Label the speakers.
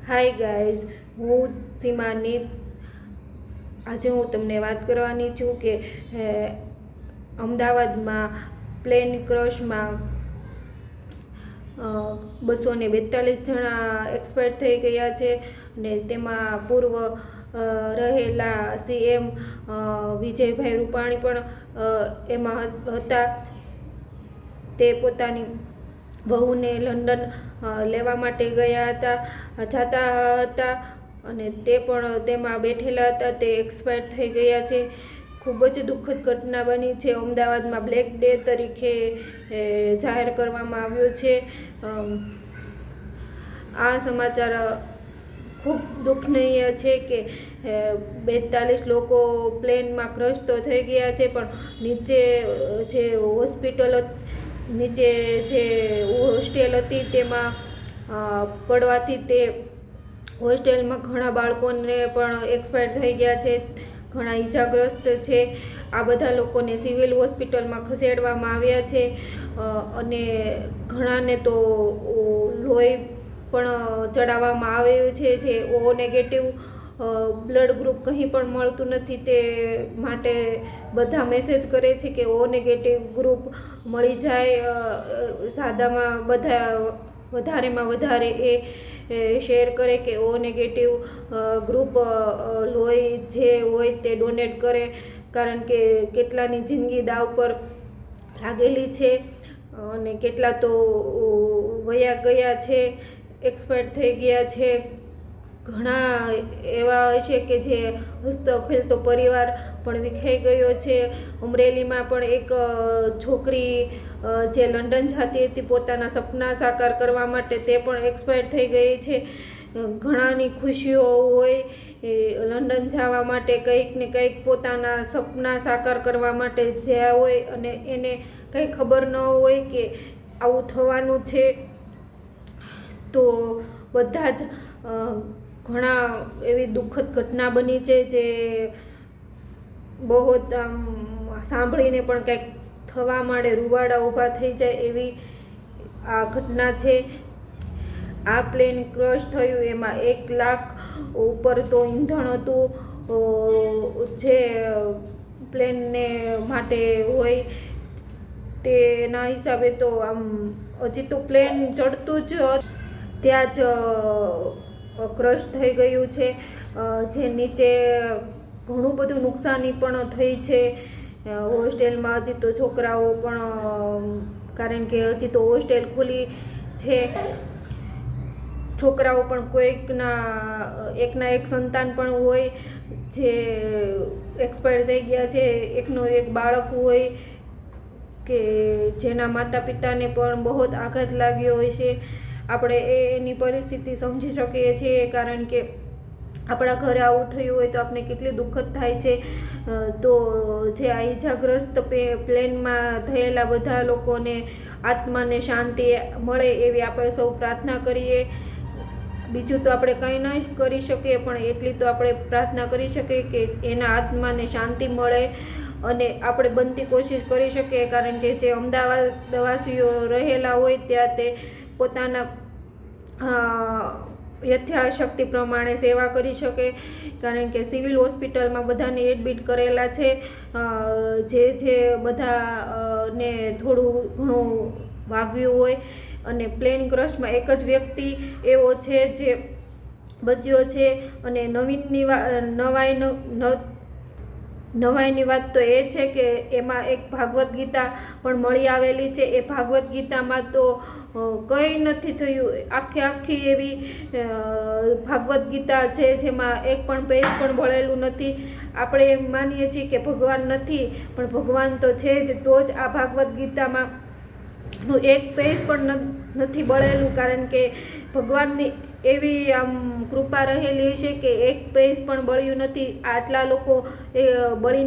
Speaker 1: Hi guys, હું સીમાની. આજે હું તમને વાત કરવાની છું કે અમદાવાદમાં પ્લેન ક્રશમાં 242 જણા એક્સપાયર થઈ ગયા છે અને તેમાં પૂર્વ રહેલા સીએમ વિજયભાઈ રૂપાણી પણ એમાં હતા. તે પોતાની વહુને લંડન લેવા માટે જતા હતા અને તે પણ તેમાં બેઠેલા હતા. તે એક્સપાયર થઈ ગયા છે. ખૂબ જ દુઃખદ ઘટના બની છે. અમદાવાદમાં બ્લેક ડે તરીકે જાહેર કરવામાં આવ્યો છે. આ સમાચાર ખૂબ દુઃખનીય છે કે 42 લોકો પ્લેનમાં ક્રશ તો થઈ ગયા છે, પણ નીચે જે હોસ્ટેલ હતી તેમાં પડવાથી તે હોસ્ટેલમાં ઘણા બાળકોને પણ એક્સપાયર થઈ ગયા છે. ઘણા ઈજાગ્રસ્ત છે. આ બધા લોકોને સિવિલ હોસ્પિટલમાં ખસેડવામાં આવ્યા છે અને ઘણાને તો લોહી પણ ચડાવવામાં આવ્યું છે. જે O નેગેટિવ બ્લડ ગ્રુપ કંઈ પણ મળતું નથી, તે માટે બધા મેસેજ કરે છે કે O નેગેટિવ ગ્રુપ મળી જાય. સાદામાં બધા વધારેમાં વધારે એ શેર કરે કે O નેગેટિવ ગ્રુપ લોહી જે હોય તે ડોનેટ કરે, કારણ કે કેટલાની જિંદગી દાવ પર લાગેલી છે અને કેટલા તો વયા ગયા છે, એક્સપાયર થઈ ગયા છે. ઘણા એવા છે કે જે હસતો ખેલતો પરિવાર પણ વિખાઈ ગયો છે. અમરેલીમાં પણ એક છોકરી જે લંડન જતી હતી પોતાના સપના સાકાર કરવા માટે, તે પણ એક્સપાયર થઈ ગઈ છે. ઘણાની ખુશીઓ હોય લંડન જવા માટે, કંઈક ને કંઈક પોતાના સપના સાકાર કરવા માટે જ્યાં હોય અને એને કંઈ ખબર ન હોય કે આવું થવાનું છે. તો બધા જ ઘણા એવી દુઃખદ ઘટના બની છે જે બહુ સાંભળીને પણ કંઈક થવા માંડે, રૂવાડા ઊભા થઈ જાય એવી આ ઘટના છે. આ પ્લેન ક્રશ થયું એમાં 1 લાખ ઉપર તો ઈંધણ હતું જે પ્લેનને માટે હોય. તેના હિસાબે તો હજી તો પ્લેન ચડતું જ ત્યાં જ ક્રશ થઈ ગયું છે. જે નીચે ઘણું બધું નુકસાની પણ થઈ છે. હોસ્ટેલમાં હજી તો છોકરાઓ પણ, કારણ કે હજી તો હોસ્ટેલ ખુલી છે, છોકરાઓ પણ એકના એક સંતાન પણ હોય જે એક્સપાયર થઈ ગયા છે. એકનો એક બાળક હોય કે જેના માતા પિતાને પણ બહુ જ આઘાત લાગ્યો હોય છે. આપણે એની પરિસ્થિતિ સમજી શકીએ છીએ, કારણ કે આપણા ઘરે આવું થયું હોય તો આપણે કેટલી દુઃખદ થાય છે. તો જે આ ઈજાગ્રસ્ત પ્લેનમાં થયેલા બધા લોકોને આત્માને શાંતિ મળે એવી આપણે સૌ પ્રાર્થના કરીએ. બીજું તો આપણે કંઈ ન કરી શકીએ, પણ એટલી તો આપણે પ્રાર્થના કરી શકીએ કે એના આત્માને શાંતિ મળે અને આપણે બનતી કોશિશ કરી શકીએ, કારણ કે જે અમદાવાદવાસીઓ રહેલા હોય ત્યાં તે પોતાના યથાશક્તિ પ્રમાણે સેવા કરી શકે, કારણ કે સિવિલ હોસ્પિટલમાં બધાને એડમિટ કરેલા છે. જે બધાને થોડું ઘણું વાગ્યું હોય અને પ્લેન ક્રશમાં એક જ વ્યક્તિ એવો છે જે બચ્યો છે. અને નવાઈની વાત તો એ છે કે એમાં એક ભાગવત ગીતા પણ મળી આવેલી છે. એ ભાગવત ગીતામાં તો કંઈ નથી થયું. આખી એવી ભાગવત ગીતા છે જેમાં એક પણ પેજ પણ બળેલું નથી. આપણે એમ માનીએ છીએ કે ભગવાન નથી, પણ ભગવાન તો છે જ. તો જ આ ભાગવત ગીતામાં એક પેજ પણ નથી બળેલું, કારણ કે ભગવાનની એવી કૃપા રહેલી છે કે એક પેજ પણ બળ્યું નથી. આટલા લોકો બળીને